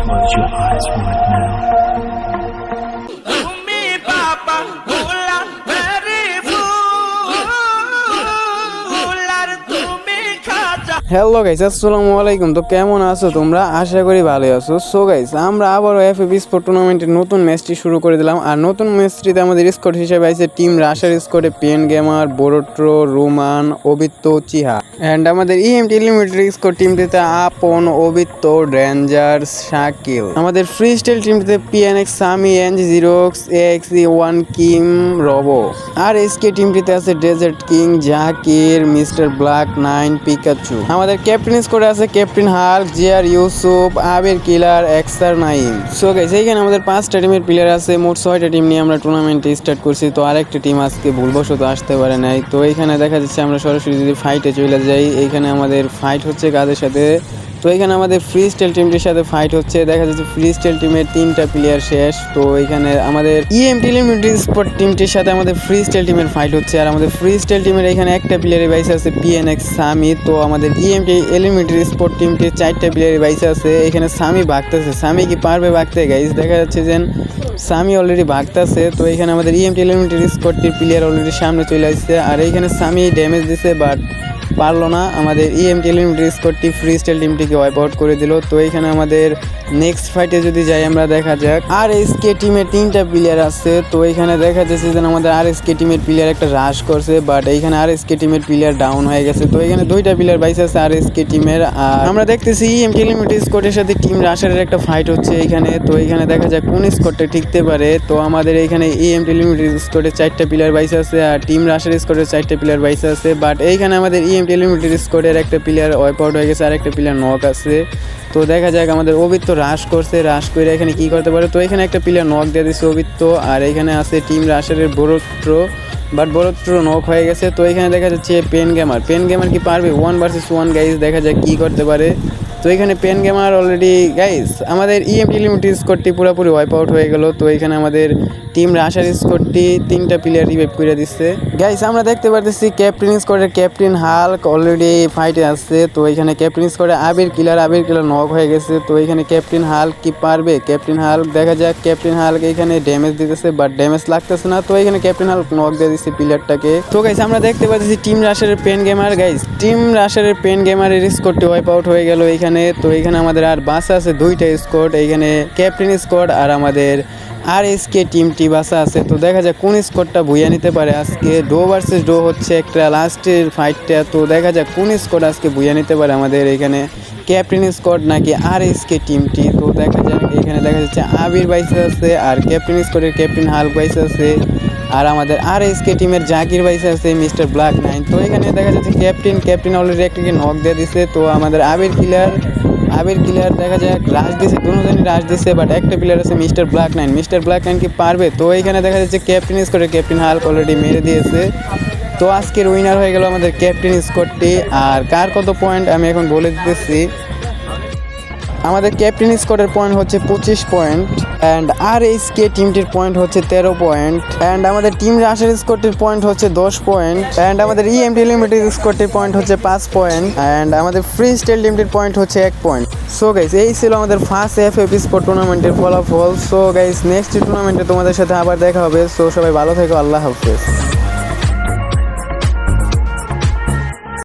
close your eyes right now. Hello guys, আসসালামু আলাইকুম। তো কেমন আছো তোমরা? আশা করি ভালোই আছো। সো গাইস, আমরা আবারও এফএফ স্পোর্ট টুর্নামেন্টের নতুন ম্যাচটি শুরু করে দিলাম। আর নতুন ম্যাচটিতে আমাদের স্কোয়াড হিসেবে আছে টিম রাশার স্কোয়াডে পেন গেমার, বোরোট্রো, রোমান, অবিত্ত, চিহা। অ্যান্ড আমাদের ইএমটি লিমিটেড স্কোয়াড টিমটিতে আপন, অবিত্ত, রেঞ্জার্স, শাকিল। আমাদের ফ্রি স্টাইল টিমটিতে পিএনএক্স, সামি, এনজি জিরোক্স, এক্সি ওয়ান, কিম, রবো। আর এসকে টিমটিতে আছে Desert King, Zakir, Mister Black 9, Pikachu. আমাদের ক্যাপ্টেন স্কোয়াডে আছে ক্যাপ্টেন হাল্ক, জিয়ার, ইউসুফ, আবির, কিলার, এক্সার, নাইম। সো গাইস, এইখানে আমাদের 5টা টিমের প্লেয়ার আছে। মোট 6টা টিম নিয়ে আমরা টুর্নামেন্টে স্টার্ট করছি। তো আরেকটা টিম আজকে ভুলবশত আসতে পারে নাই। তো এইখানে দেখা যাচ্ছে আমরা সরাসরি যদি ফাইটে চলে যাই, এইখানে আমাদের ফাইট হচ্ছে কাদের সাথে? তো এখানে আমাদের ফ্রি স্টাইল টিমটির সাথে ফাইট হচ্ছে। দেখা যাচ্ছে ফ্রি স্টাইল টিমের 3টা প্লেয়ার শেষ। তো এখানে আমাদের ইএমটি লিমিটেড স্পোর্ট টিমটির সাথে আমাদের ফ্রি স্টাইল টিমের ফাইট হচ্ছে। আর আমাদের ফ্রি স্টাইল টিমের এখানে একটা প্লেয়ারের বাইসে আছে পিএনএক্স সামি। তো আমাদের ইএমটি লিমিটেড স্পোর্ট টিমটির 4টা প্লেয়ারের বাইসে আছে। এখানে সামি ভাগতেছে। সামি কি পারবে ভাগতে? গাইস, দেখা যাচ্ছে যে সামি অলরেডি ভাগতেছে। তো এখানে আমাদের ইএমটি লিমিটেড স্পোর্টটির প্লেয়ার অলরেডি সামনে চলে আসছে। আর এইখানে সামি ড্যামেজ দিছে, বাট পারলো না। আমাদের ইএমটি লিমিটেড স্কোয়াডটি ফ্রি স্টাইল টিমটিকে ওয়াইপ আউট করে দিল। তো এইখানে আমাদের নেক্সট ফাইটে যদি যাই আমরা, দেখা যাক। আর এসকে টিমের 3টা প্লেয়ার আছে। তো এইখানে দেখা যাচ্ছে যে আমাদের আর এসকে টিমের প্লেয়ার একটা রাশ করছে, বাট এইখানে আর এসকে টিমের প্লেয়ার ডাউন হয়ে গেছে। তো এখানে 2টা প্লেয়ার বাইসে আছে আর এসকে টিমের। আর আমরা দেখতেছি ইএমটি লিমিটেড স্কোয়াডের সাথে টিম রাশারের একটা ফাইট হচ্ছে এইখানে। তো এইখানে দেখা যাক কোন স্কোয়াডটা টিকতে পারে। তো আমাদের এইখানে ইএমটি লিমিটেড স্কোয়াডের 4টা প্লেয়ার বাইসে আছে আর টিম রাশার স্কোয়াডের 4টা প্লেয়ার বাইসে আছে। বাট এইখানে আমাদের ইএমটি লিমিটেড স্কোয়াডের একটা প্লেয়ার ওয়াইপ আউট হয়ে গেছে আর একটা প্লেয়ার নক আছে। তো দেখা যাক আমাদের অবিত্ত রাশ করছে, রাশ করে এখানে কি করতে পারে। তো এখানে একটা প্লেয়ার নক দিয়ে দিচ্ছে অবিত্ত। আর এখানে আছে টিম রাশারের বোরোট্রো, বাট বোরোট্রো নক হয়ে গেছে। তো এখানে দেখা যাচ্ছে পেন গেমার কি পারবে 1 ভার্সেস 1? গাইস, দেখা যাক কি করতে পারে। তো এখানে পেন গেমার অলরেডি, গাইস, আমাদের ইএমটি লিমিটেড স্কোয়াডটি পুরোপুরি ওয়াইপ আউট হয়ে গেল। তো এখানে আমাদের টিম রাশার স্কোয়াডটি 3টা প্লেয়ার রিভাইভ করে দিচ্ছে। গাইস, আমরা দেখতে পারতেছি ক্যাপ্টেন স্কোয়াডের ক্যাপ্টেন হাল্ক অলরেডি ফাইটে আসছে। তো এখানে ক্যাপ্টেন স্কোয়াডে আবির কিলার নক হয়ে গেছে। তো এখানে ক্যাপ্টেন হাল্ক কি পারবে? ক্যাপ্টেন হাল্ক, দেখা যাক। ক্যাপ্টেন হাল্ক এখানে ড্যামেজ দিতেছে, বাট ড্যামেজ লাগতেছে না। তো এখানে ক্যাপ্টেন হাল্ক নক দিয়ে দিচ্ছে প্লেয়ারটাকে। তো গাইস, আমরা দেখতে পাচ্ছি টিম রাশারের পেন গেমার। গাইস, টিম রাশারের পেন গেমারের স্কোয়াডটি ওয়াইপ আউট হয়ে গেল এইখানে। তো এখানে আমাদের আর বাসা আছে 2টা স্কোয়াড, এইখানে ক্যাপ্টেন স্কোয়াড আর আমাদের আর এসকে টিমটি বাসা আছে। তো দেখা যাক কোন স্কোয়াডটা বুইয়া নিতে পারে আজকে। ডো ভার্সেস ডো হচ্ছে একটা লাস্টের ফাইটটা। তো দেখা যাক কোন স্কোয়াড আজকে বুইয়া নিতে পারে আমাদের এখানে ক্যাপ্টেন স্কোয়াড নাকি আর এসকে টিমটি। তো দেখা যাক। এখানে দেখা যাচ্ছে আবির বাইসে আছে আর ক্যাপ্টেন স্কোয়াডের ক্যাপ্টেন হাল্ক বাইসে আছে আর আমাদের আর এসকে টিমের জাকির বাইসে আছে মিস্টার ব্ল্যাক 9। তো এখানে দেখা যাচ্ছে ক্যাপ্টেন অলরেডি একটাকে নক দিয়ে দিছে। তো আমাদের আবির কিলার দেখা যাক রাশ দিছে, দুজনই রাশ দিছে, বাট একটা প্লেয়ার আছে মিস্টার ব্ল্যাক 9 কি পারবে? তো এখানে দেখা যাচ্ছে ক্যাপ্টেন স্কোয়াডের ক্যাপ্টেন হাল্ক অলরেডি মেরে দিয়েছে। তো আজকের উইনার হয়ে গেল আমাদের ক্যাপ্টেন স্কোয়াডটি। আর কার কত পয়েন্ট আমি এখন বলে দিতেছি। আমাদের ক্যাপ্টেন স্কোয়াডের পয়েন্ট হচ্ছে 25 পয়েন্ট অ্যান্ড আর এসকে টিমটির পয়েন্ট হচ্ছে 13 পয়েন্ট অ্যান্ড আমাদের টিম রাশার স্কোয়াডটির পয়েন্ট হচ্ছে 10 পয়েন্ট অ্যান্ড আমাদের ইএমটি লিমিটেড স্কোয়াডটির পয়েন্ট হচ্ছে 5 পয়েন্ট অ্যান্ড আমাদের ফ্রি স্টাইল টিমটির পয়েন্ট হচ্ছে 1 পয়েন্ট। সো গাইস, এই ছিল আমাদের ফার্স্ট এফএফ স্পোর্ট টুর্নামেন্টের ফলাফল। সো গাইস, নেক্সট টুর্নামেন্টে তোমাদের সাথে আবার দেখা হবে। সো সবাই ভালো থেকো, আল্লাহ হাফেজ।